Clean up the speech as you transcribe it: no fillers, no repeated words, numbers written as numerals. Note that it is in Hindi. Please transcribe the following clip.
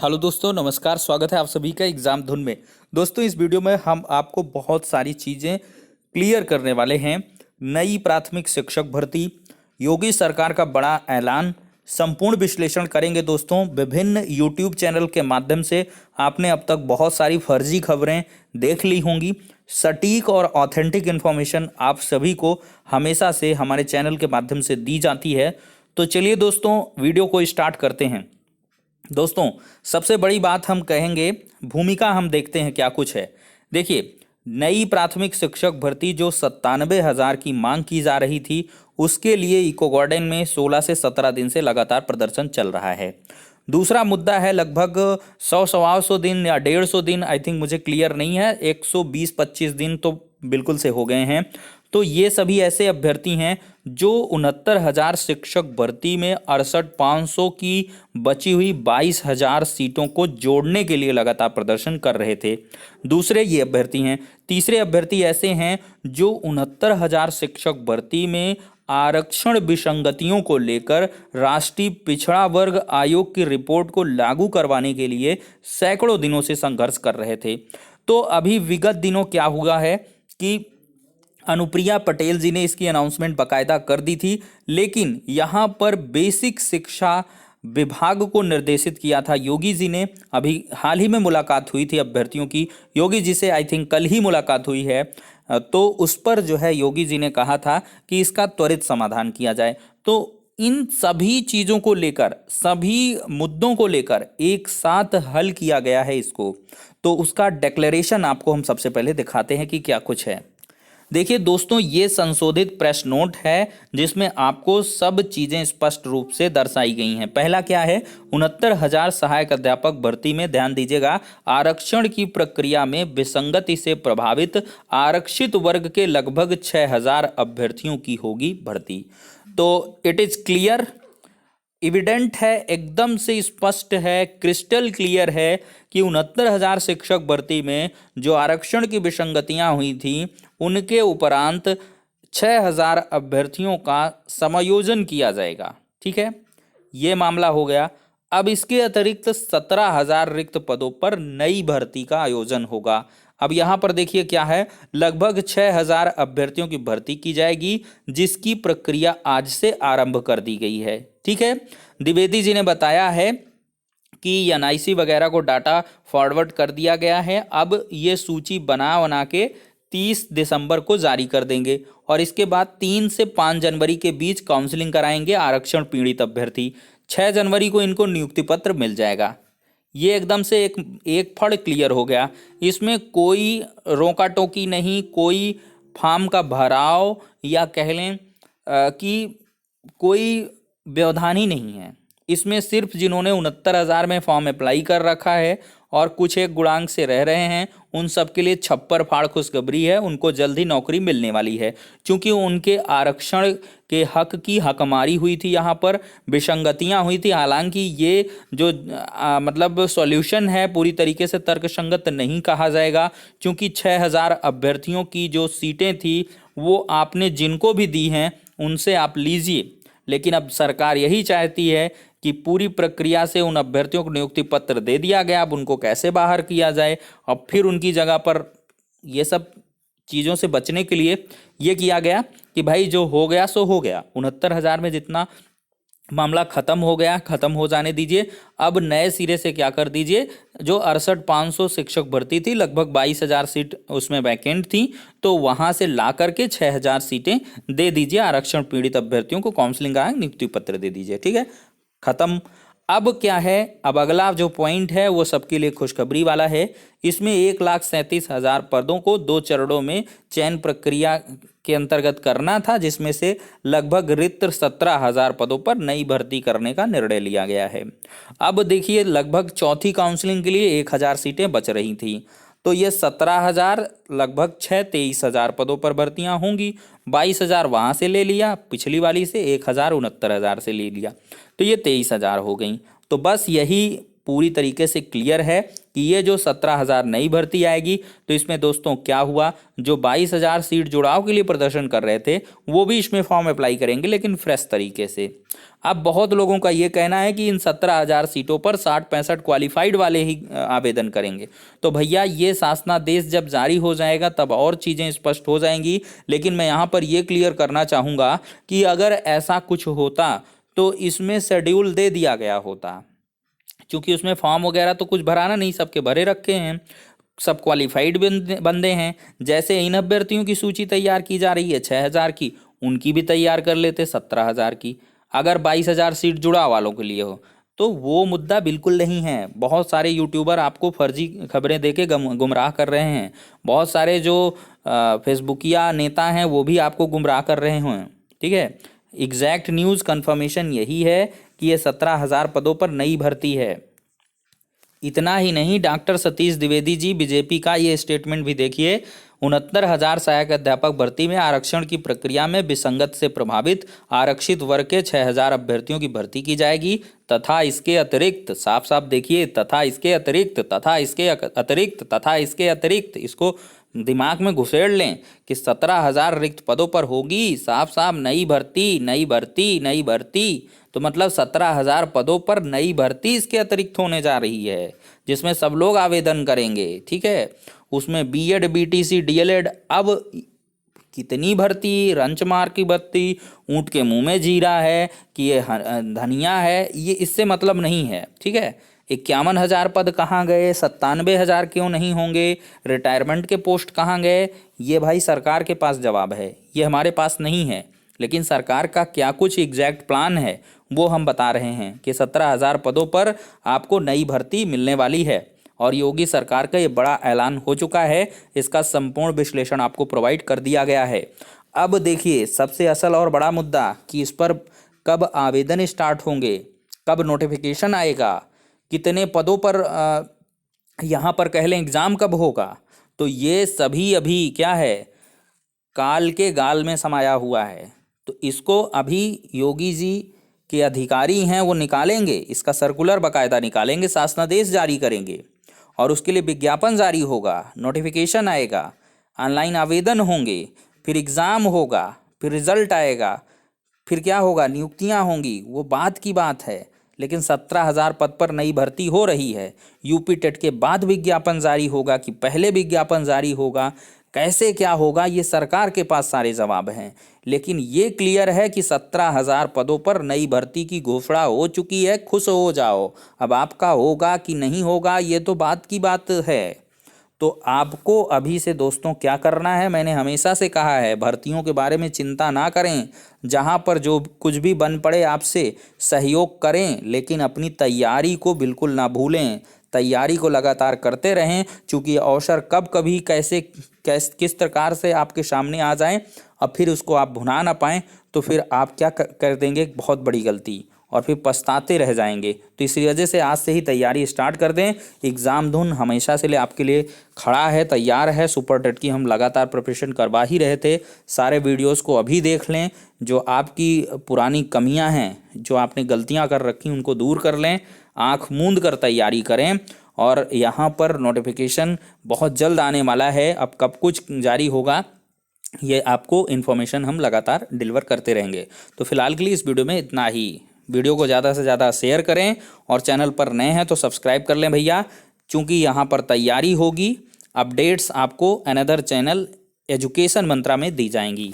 हेलो दोस्तों, नमस्कार। स्वागत है आप सभी का एग्जाम धुन में। दोस्तों, इस वीडियो में हम आपको बहुत सारी चीज़ें क्लियर करने वाले हैं। नई प्राथमिक शिक्षक भर्ती, योगी सरकार का बड़ा ऐलान, संपूर्ण विश्लेषण करेंगे। दोस्तों, विभिन्न यूट्यूब चैनल के माध्यम से आपने अब तक बहुत सारी फर्जी खबरें देख ली होंगी। सटीक और ऑथेंटिक इन्फॉर्मेशन आप सभी को हमेशा से हमारे चैनल के माध्यम से दी जाती है। तो चलिए दोस्तों, वीडियो को स्टार्ट करते हैं। दोस्तों, सबसे बड़ी बात हम कहेंगे, भूमिका हम देखते हैं क्या कुछ है। देखिए, नई प्राथमिक शिक्षक भर्ती जो 97,000 की मांग की जा रही थी, उसके लिए इको गार्डन में 16 से 17 दिन से लगातार प्रदर्शन चल रहा है। दूसरा मुद्दा है, लगभग 100-125 दिन या 150 दिन, आई थिंक, मुझे क्लियर नहीं है, 120-25 दिन तो बिल्कुल से हो गए हैं। तो ये सभी ऐसे अभ्यर्थी हैं जो 69,000 शिक्षक भर्ती में 68,500 की बची हुई 22,000 सीटों को जोड़ने के लिए लगातार प्रदर्शन कर रहे थे। दूसरे ये अभ्यर्थी हैं। तीसरे अभ्यर्थी ऐसे हैं जो 69,000 शिक्षक भर्ती में आरक्षण विसंगतियों को लेकर राष्ट्रीय पिछड़ा वर्ग आयोग की रिपोर्ट को लागू करवाने के लिए सैकड़ों दिनों से संघर्ष कर रहे थे। तो अभी विगत दिनों क्या हुआ है कि अनुप्रिया पटेल जी ने इसकी अनाउंसमेंट बाकायदा कर दी थी, लेकिन यहाँ पर बेसिक शिक्षा विभाग को निर्देशित किया था योगी जी ने। अभी हाल ही में मुलाकात हुई थी अभ्यर्थियों की, योगी जी से आई थिंक कल ही मुलाकात हुई है। तो उस पर जो है योगी जी ने कहा था कि इसका त्वरित समाधान किया जाए। तो इन सभी चीज़ों को लेकर, सभी मुद्दों को लेकर एक साथ हल किया गया है इसको। तो उसका डिक्लेरेशन आपको हम सबसे पहले दिखाते हैं कि क्या कुछ है। देखिए दोस्तों, ये संशोधित प्रेस नोट है जिसमें आपको सब चीजें स्पष्ट रूप से दर्शाई गई हैं। पहला क्या है, 69,000 सहायक अध्यापक भर्ती में ध्यान दीजिएगा, आरक्षण की प्रक्रिया में विसंगति से प्रभावित आरक्षित वर्ग के लगभग 6,000 अभ्यर्थियों की होगी भर्ती। तो इट इज क्लियर, एविडेंट है, एकदम से स्पष्ट है, क्रिस्टल क्लियर है कि 69,000 शिक्षक भर्ती में जो आरक्षण की विसंगतियां हुई थी, उनके उपरांत 6,000 अभ्यर्थियों का समायोजन किया जाएगा। ठीक है, ये मामला हो गया। अब इसके अतिरिक्त 17,000 रिक्त पदों पर नई भर्ती का आयोजन होगा। अब यहाँ पर देखिए क्या है, लगभग 6,000 अभ्यर्थियों की भर्ती की जाएगी, जिसकी प्रक्रिया आज से आरंभ कर दी गई है। ठीक है, द्विवेदी जी ने बताया है कि एनआईसी वगैरह को डाटा फॉरवर्ड कर दिया गया है। अब ये सूची बना के 30 दिसंबर को जारी कर देंगे और इसके बाद 3 से 5 जनवरी के बीच काउंसलिंग कराएंगे आरक्षण पीड़ित अभ्यर्थी। 6 जनवरी को इनको नियुक्ति पत्र मिल जाएगा। ये एकदम से एक फड़ क्लियर हो गया। इसमें कोई रोका टोकी नहीं, कोई फॉर्म का भराव या कह लें कि कोई व्यवधान ही नहीं है। इसमें सिर्फ जिन्होंने 69,000 में फॉर्म अप्लाई कर रखा है और कुछ एक गुणांक से रह रहे हैं, उन सब के लिए छप्पर फाड़ खुशखबरी है, उनको जल्द ही नौकरी मिलने वाली है। क्योंकि उनके आरक्षण के हक की हकमारी हुई थी, यहाँ पर विसंगतियाँ हुई थी। हालांकि ये जो मतलब सॉल्यूशन है पूरी तरीके से तर्कसंगत नहीं कहा जाएगा, क्योंकि 6,000 अभ्यर्थियों की जो सीटें थी वो आपने जिनको भी दी हैं उनसे आप लीजिए, लेकिन अब सरकार यही चाहती है कि पूरी प्रक्रिया से उन अभ्यर्थियों को नियुक्ति पत्र दे दिया गया, अब उनको कैसे बाहर किया जाए। अब फिर उनकी जगह पर ये सब चीज़ों से बचने के लिए ये किया गया कि भाई जो हो गया सो हो गया। 69,000 में जितना मामला खत्म हो गया, खत्म हो जाने दीजिए। अब नए सिरे से क्या कर दीजिए, जो 68,500 शिक्षक भर्ती थी, लगभग 22,000 सीट उसमें वैकेंट थी, तो वहां से ला करके 6,000 सीटें दे दीजिए आरक्षण पीड़ित अभ्यर्थियों को, काउंसलिंग आए, नियुक्ति पत्र दे दीजिए। ठीक है, खत्म। अब क्या है, अब अगला जो पॉइंट है वो सबके लिए खुशखबरी वाला है। इसमें 1,37,000 पदों को 2 चरणों में चयन प्रक्रिया के अंतर्गत करना था, जिसमें से लगभग रिक्त 17,000 पदों पर नई भर्ती करने का निर्णय लिया गया है। अब देखिए, लगभग चौथी काउंसलिंग के लिए 1,000 सीटें बच रही थी, तो ये 17,000 लगभग 23,000 पदों पर भर्तियां होंगी। 22,000 वहाँ से ले लिया, पिछली वाली से 1,000 69,000 से ले लिया, तो ये 23,000 हो गई। तो बस यही पूरी तरीके से क्लियर है कि ये जो 17,000 नई भर्ती आएगी, तो इसमें दोस्तों क्या हुआ, जो 22,000 सीट जुड़ाव के लिए प्रदर्शन कर रहे थे वो भी इसमें फॉर्म अप्लाई करेंगे, लेकिन फ्रेश तरीके से। अब बहुत लोगों का ये कहना है कि इन 17,000 सीटों पर 60-65 क्वालिफाइड वाले ही आवेदन करेंगे। तो भैया ये शासनादेश जब जारी हो जाएगा तब और चीज़ें स्पष्ट हो जाएंगी, लेकिन मैं यहाँ पर ये क्लियर करना चाहूँगा कि अगर ऐसा कुछ होता तो इसमें शेड्यूल दे दिया गया होता, क्योंकि उसमें फॉर्म वगैरह तो कुछ भराना नहीं, सबके भरे रखे हैं, सब क्वालिफाइड बंदे हैं। जैसे इन अभ्यर्थियों की सूची तैयार की जा रही है 6,000 की, उनकी भी तैयार कर लेते 17,000 की, अगर 22,000 सीट जुड़ा वालों के लिए हो तो वो मुद्दा बिल्कुल नहीं है। बहुत सारे यूट्यूबर आपको फर्जी खबरें देके गुमराह कर रहे हैं, बहुत सारे जो फेसबुकिया नेता हैं वो भी आपको गुमराह कर रहे हैं, ठीक है। एग्जैक्ट न्यूज़ कंफर्मेशन यही है कि ये 17,000 पदों पर नई भर्ती है। इतना ही नहीं, डॉक्टर सतीश द्विवेदी जी बीजेपी का ये स्टेटमेंट भी देखिए, 69,000 सहायक अध्यापक भर्ती में आरक्षण की प्रक्रिया में विसंगत से प्रभावित आरक्षित वर्ग के 6,000 अभ्यर्थियों की भर्ती की जाएगी तथा इसके अतिरिक्त, साफ साफ देखिए, तथा इसके अतिरिक्त, तथा इसके अतिरिक्त, तथा इसके अतिरिक्त, इसको दिमाग में घुसेड़ लें कि 17,000 रिक्त पदों पर होगी, साफ साफ नई भर्ती, नई भर्ती, नई भर्ती। तो मतलब 17,000 पदों पर नई भर्ती इसके अतिरिक्त होने जा रही है, जिसमें सब लोग आवेदन करेंगे, ठीक है। उसमें बीएड, बीटीसी, डीएलएड, अब कितनी भर्ती, रंच मार की भर्ती, ऊँट के मुंह में जीरा है कि ये धनिया है, ये इससे मतलब नहीं है, ठीक है। 51,000 पद कहाँ गए, 97,000 क्यों नहीं होंगे, रिटायरमेंट के पोस्ट कहाँ गए, ये भाई सरकार के पास जवाब है, ये हमारे पास नहीं है। लेकिन सरकार का क्या कुछ एग्जैक्ट प्लान है वो हम बता रहे हैं कि 17,000 पदों पर आपको नई भर्ती मिलने वाली है और योगी सरकार का ये बड़ा ऐलान हो चुका है। इसका संपूर्ण विश्लेषण आपको प्रोवाइड कर दिया गया है। अब देखिए सबसे असल और बड़ा मुद्दा कि इस पर कब आवेदन स्टार्ट होंगे, कब नोटिफिकेशन आएगा, कितने पदों पर यहाँ पर कह लें एग्ज़ाम कब होगा, तो ये सभी अभी क्या है, काल के गाल में समाया हुआ है। तो इसको अभी योगी जी के अधिकारी हैं वो निकालेंगे, इसका सर्कुलर बाकायदा निकालेंगे, शासनादेश जारी करेंगे और उसके लिए विज्ञापन जारी होगा, नोटिफिकेशन आएगा, ऑनलाइन आवेदन होंगे, फिर एग्ज़ाम होगा, फिर रिजल्ट आएगा, फिर क्या होगा, नियुक्तियां होंगी, वो बात की बात है। लेकिन 17,000 पद पर नई भर्ती हो रही है। यूपी टेट के बाद विज्ञापन जारी होगा कि पहले विज्ञापन जारी होगा, कैसे क्या होगा, ये सरकार के पास सारे जवाब हैं। लेकिन ये क्लियर है कि 17,000 पदों पर नई भर्ती की घोषणा हो चुकी है, खुश हो जाओ। अब आपका होगा कि नहीं होगा ये तो बात की बात है। तो आपको अभी से दोस्तों क्या करना है, मैंने हमेशा से कहा है भर्तियों के बारे में चिंता ना करें, जहां पर जो कुछ भी बन पड़े आपसे सहयोग करें, लेकिन अपनी तैयारी को बिल्कुल ना भूलें, तैयारी को लगातार करते रहें, क्योंकि अवसर कब कभी कैसे किस प्रकार से आपके सामने आ जाएं और फिर उसको आप भुना ना पाएं, तो फिर आप क्या कर देंगे, बहुत बड़ी गलती, और फिर पछताते रह जाएंगे। तो इसी वजह से आज से ही तैयारी स्टार्ट कर दें। एग्ज़ाम धुन हमेशा से आपके लिए खड़ा है, तैयार है। सुपर टेट की हम लगातार प्रिपरेशन करवा ही रहे थे। सारे वीडियोस को अभी देख लें, जो आपकी पुरानी कमियां हैं, जो आपने गलतियां कर रखी उनको दूर कर लें, आँख मूंद कर तैयारी करें। और यहाँ पर नोटिफिकेशन बहुत जल्द आने वाला है, अब कब कुछ जारी होगा ये आपको इन्फॉर्मेशन हम लगातार डिलीवर करते रहेंगे। तो फिलहाल के लिए इस वीडियो में इतना ही। वीडियो को ज़्यादा से ज़्यादा शेयर करें और चैनल पर नए हैं तो सब्सक्राइब कर लें भैया, क्योंकि यहाँ पर तैयारी होगी, अपडेट्स आपको अनदर चैनल एजुकेशन मंत्रा में दी जाएंगी।